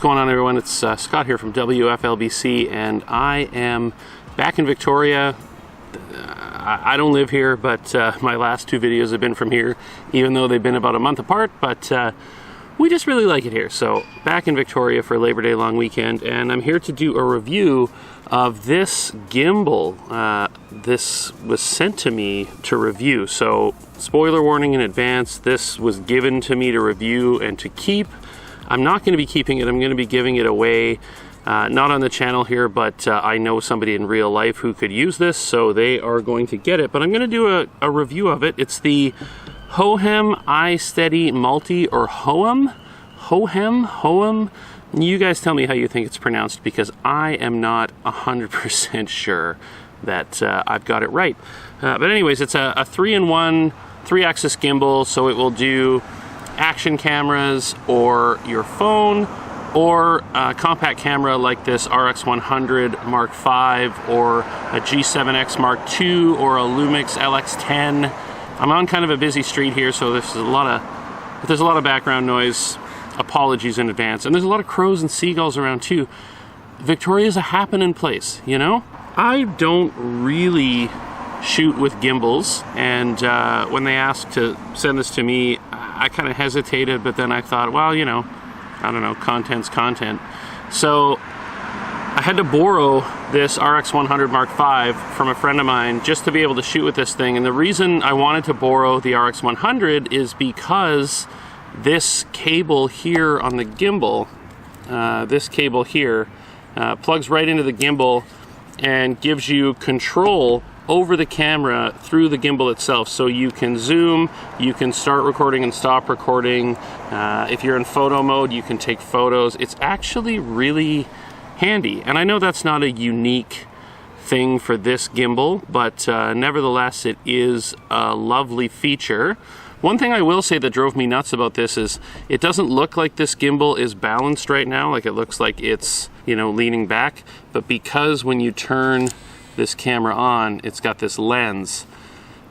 going on, everyone? It's Scott here from WFLBC, and I am back in Victoria. I don't live here, but my last two videos have been from here, even though they've been about a month apart, but we just really like it here. So back in Victoria for Labor Day long weekend, and I'm here to do a review of this gimbal. This was sent to me to review, so spoiler warning in advance, this was given to me to review and to keep. I'm not going to be keeping it, I'm going to be giving it away. Not on the channel here, but I know somebody in real life who could use this, so they are going to get it. But I'm going to do a review of it. It's the Hohem iSteady Multi, or Hohem? Hohem? You guys tell me how you think it's pronounced, because I am not 100% sure that I've got it right. But anyways, it's a 3-in-1, 3-axis gimbal, so it will do action cameras or your phone, or a compact camera like this RX100 Mark V, or a G7X Mark II, or a Lumix LX10. I'm on kind of a busy street here, so if there's a lot of background noise, apologies in advance. And there's a lot of crows and seagulls around too. Victoria's a happening place, you know? I don't really shoot with gimbals, and when they asked to send this to me, I kind of hesitated, but then I thought, well, you know, I don't know, content's content. So I had to borrow this RX100 Mark V from a friend of mine just to be able to shoot with this thing. And the reason I wanted to borrow the RX100 is because this cable here on the gimbal, this cable here, plugs right into the gimbal and gives you control over the camera through the gimbal itself. So you can zoom, you can start recording and stop recording. If you're in photo mode, you can take photos. It's actually really handy. And I know that's not a unique thing for this gimbal, but nevertheless, it is a lovely feature. One thing I will say that drove me nuts about this is it doesn't look like this gimbal is balanced right now. Like, it looks like it's, you know, leaning back. But because when you turn this camera on, it's got this lens,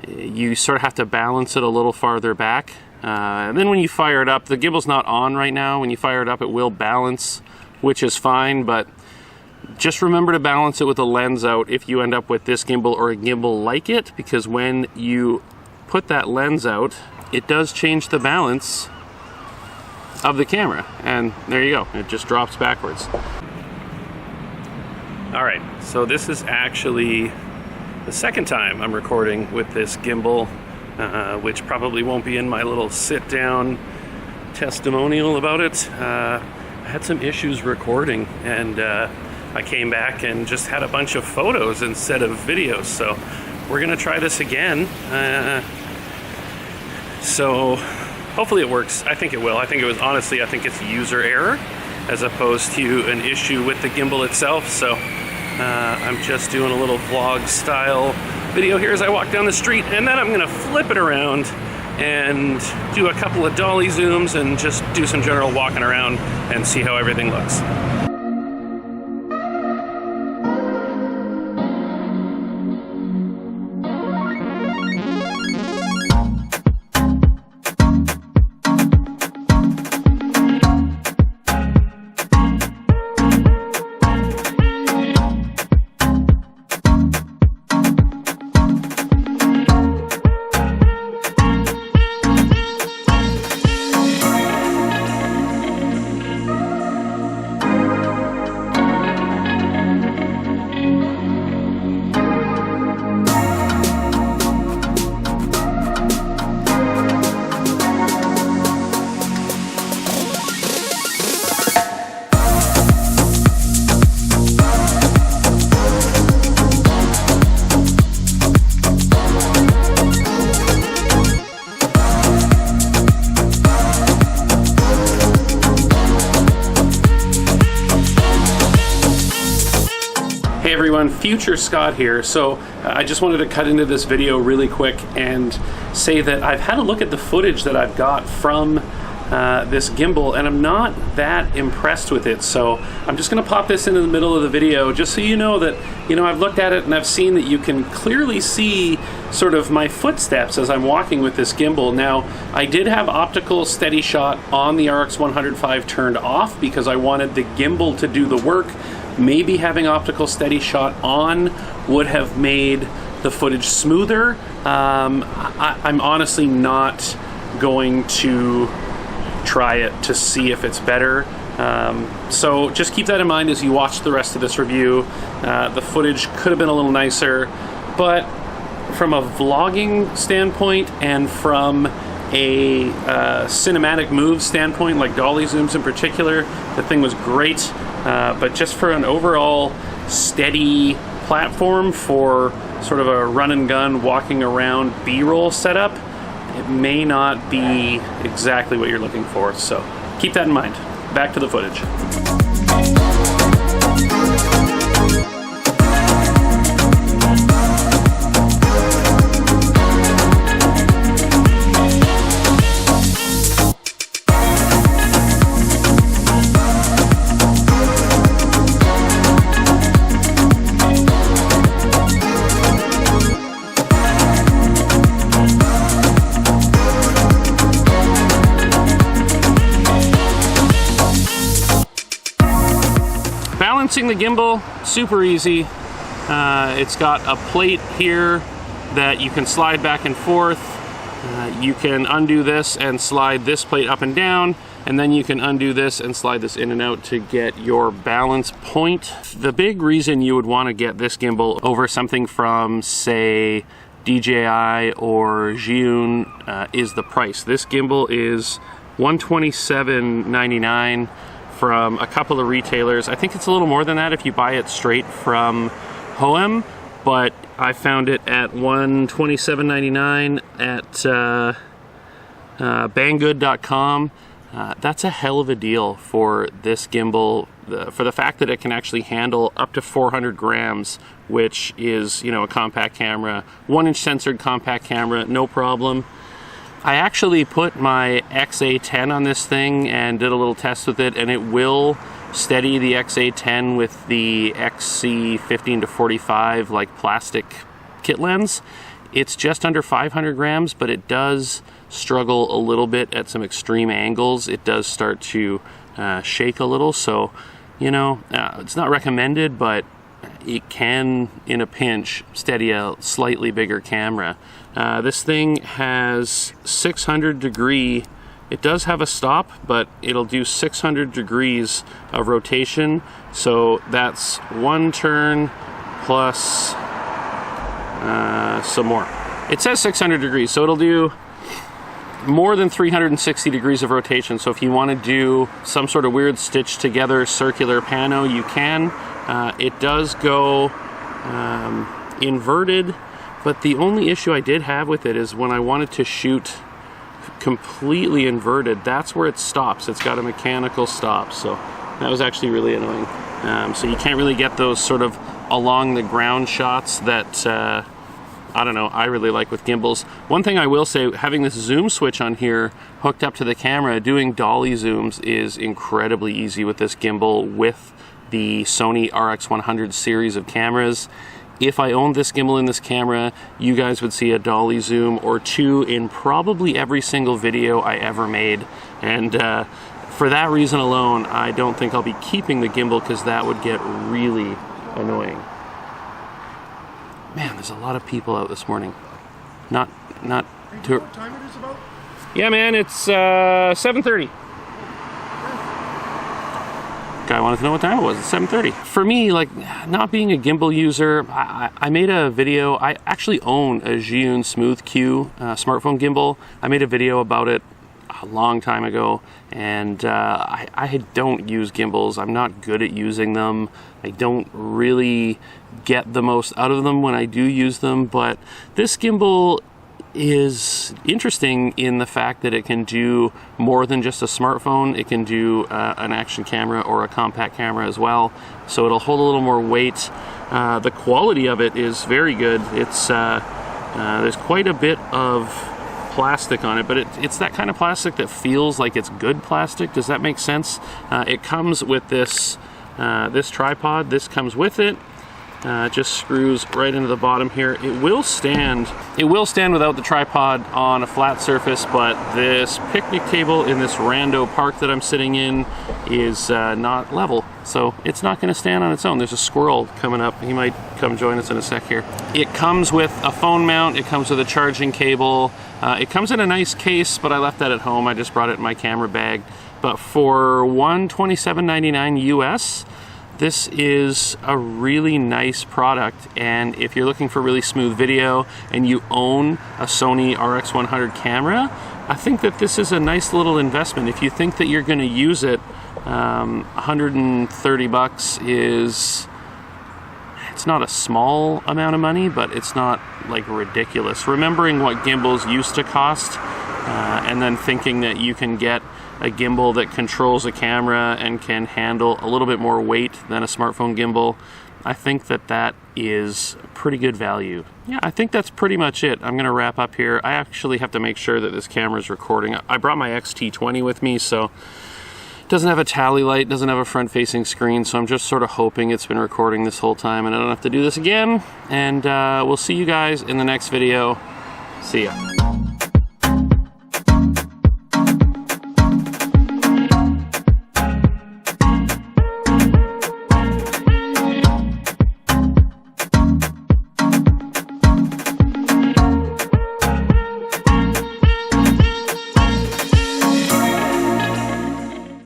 you sort of have to balance it a little farther back. And then when you fire it up, the gimbal's not on right now. When you fire it up, it will balance, which is fine, but just remember to balance it with the lens out if you end up with this gimbal or a gimbal like it, because when you put that lens out, it does change the balance of the camera. And there you go, it just drops backwards. Alright, so this is actually the second time I'm recording with this gimbal, which probably won't be in my little sit-down testimonial about it. I had some issues recording, and I came back and just had a bunch of photos instead of videos, so we're gonna try this again. So hopefully it works. I think it will. I think it's user error as opposed to an issue with the gimbal itself. So I'm just doing a little vlog style video here as I walk down the street, and then I'm gonna flip it around and do a couple of dolly zooms and just do some general walking around and see how everything looks. Hey everyone, Future Scott here. So I just wanted to cut into this video really quick and say that I've had a look at the footage that I've got from this gimbal, and I'm not that impressed with it. So I'm just going to pop this into the middle of the video just so you know that, you know, I've looked at it and I've seen that you can clearly see sort of my footsteps as I'm walking with this gimbal. Now, I did have optical steady shot on the RX 105 turned off because I wanted the gimbal to do the work. Maybe having optical steady shot on would have made the footage smoother. I'm honestly not going to try it to see if it's better. So just keep that in mind as you watch the rest of this review. The footage could have been a little nicer, but from a vlogging standpoint and from a cinematic move standpoint, like dolly zooms in particular, the thing was great. But just for an overall steady platform for sort of a run and gun walking around B-roll setup, it may not be exactly what you're looking for. So keep that in mind. Back to the footage. Balancing the gimbal, super easy. It's got a plate here that you can slide back and forth. You can undo this and slide this plate up and down, and then you can undo this and slide this in and out to get your balance point. The big reason you would want to get this gimbal over something from, say, DJI or Zhiyun is the price. This gimbal is $127.99 from a couple of retailers. I think it's a little more than that if you buy it straight from Hohem, but I found it at $127.99 at banggood.com. That's a hell of a deal for this gimbal, for the fact that it can actually handle up to 400 grams, which is, you know, a compact camera, 1-inch sensored compact camera, no problem. I actually put my XA10 on this thing and did a little test with it, and it will steady the XA10 with the XC15-45 like plastic kit lens. It's just under 500 grams, but it does struggle a little bit at some extreme angles. It does start to shake a little, so, you know, it's not recommended, but it can, in a pinch, steady a slightly bigger camera. This thing has 600 degree, it does have a stop, but it'll do 600 degrees of rotation. So that's one turn plus some more. It says 600 degrees, so it'll do more than 360 degrees of rotation. So if you want to do some sort of weird stitch together circular pano, you can. It does go inverted, but the only issue I did have with it is when I wanted to shoot completely inverted, that's where it stops. It's got a mechanical stop, so that was actually really annoying. So you can't really get those sort of along the ground shots that I don't know, I really like with gimbals. One thing I will say, having this zoom switch on here hooked up to the camera, doing dolly zooms is incredibly easy with this gimbal with the Sony RX100 series of cameras. If I owned this gimbal in this camera, you guys would see a dolly zoom or two in probably every single video I ever made. And for that reason alone, I don't think I'll be keeping the gimbal because that would get really annoying. Man, there's a lot of people out this morning. Not too... What time it is about? Yeah, man, it's 7:30. Guy wanted to know what time it was. It's 7:30. For me, like, not being a gimbal user, I made a video. I actually own a Zhiyun Smooth Q smartphone gimbal. I made a video about it a long time ago, and I don't use gimbals. I'm not good at using them. I don't really get the most out of them when I do use them, but this gimbal is interesting in the fact that it can do more than just a smartphone. It can do an action camera or a compact camera as well, so it'll hold a little more weight. The quality of it is very good. It's there's quite a bit of plastic on it, but it's that kind of plastic that feels like it's good plastic. Does that make sense? It comes with this this tripod. This comes with it. It just screws right into the bottom here. It will stand without the tripod on a flat surface, but this picnic table in this rando park that I'm sitting in is not level, so it's not going to stand on its own. There's a squirrel coming up. He might come join us in a sec here. It comes with a phone mount. It comes with a charging cable. It comes in a nice case, but I left that at home. I just brought it in my camera bag. But for $127.99 US, this is a really nice product, and if you're looking for really smooth video and you own a Sony RX100 camera, I think that this is a nice little investment. If you think that you're going to use it, 130 bucks is, it's not a small amount of money, but it's not like ridiculous. Remembering what gimbals used to cost, and then thinking that you can get a gimbal that controls a camera and can handle a little bit more weight than a smartphone gimbal, I think that that is pretty good value. Yeah, I think that's pretty much it. I'm gonna wrap up here. I actually have to make sure that this camera is recording. I brought my XT20 with me, so it doesn't have a tally light, doesn't have a front-facing screen, so I'm just sort of hoping it's been recording this whole time and I don't have to do this again. And we'll see you guys in the next video. See ya.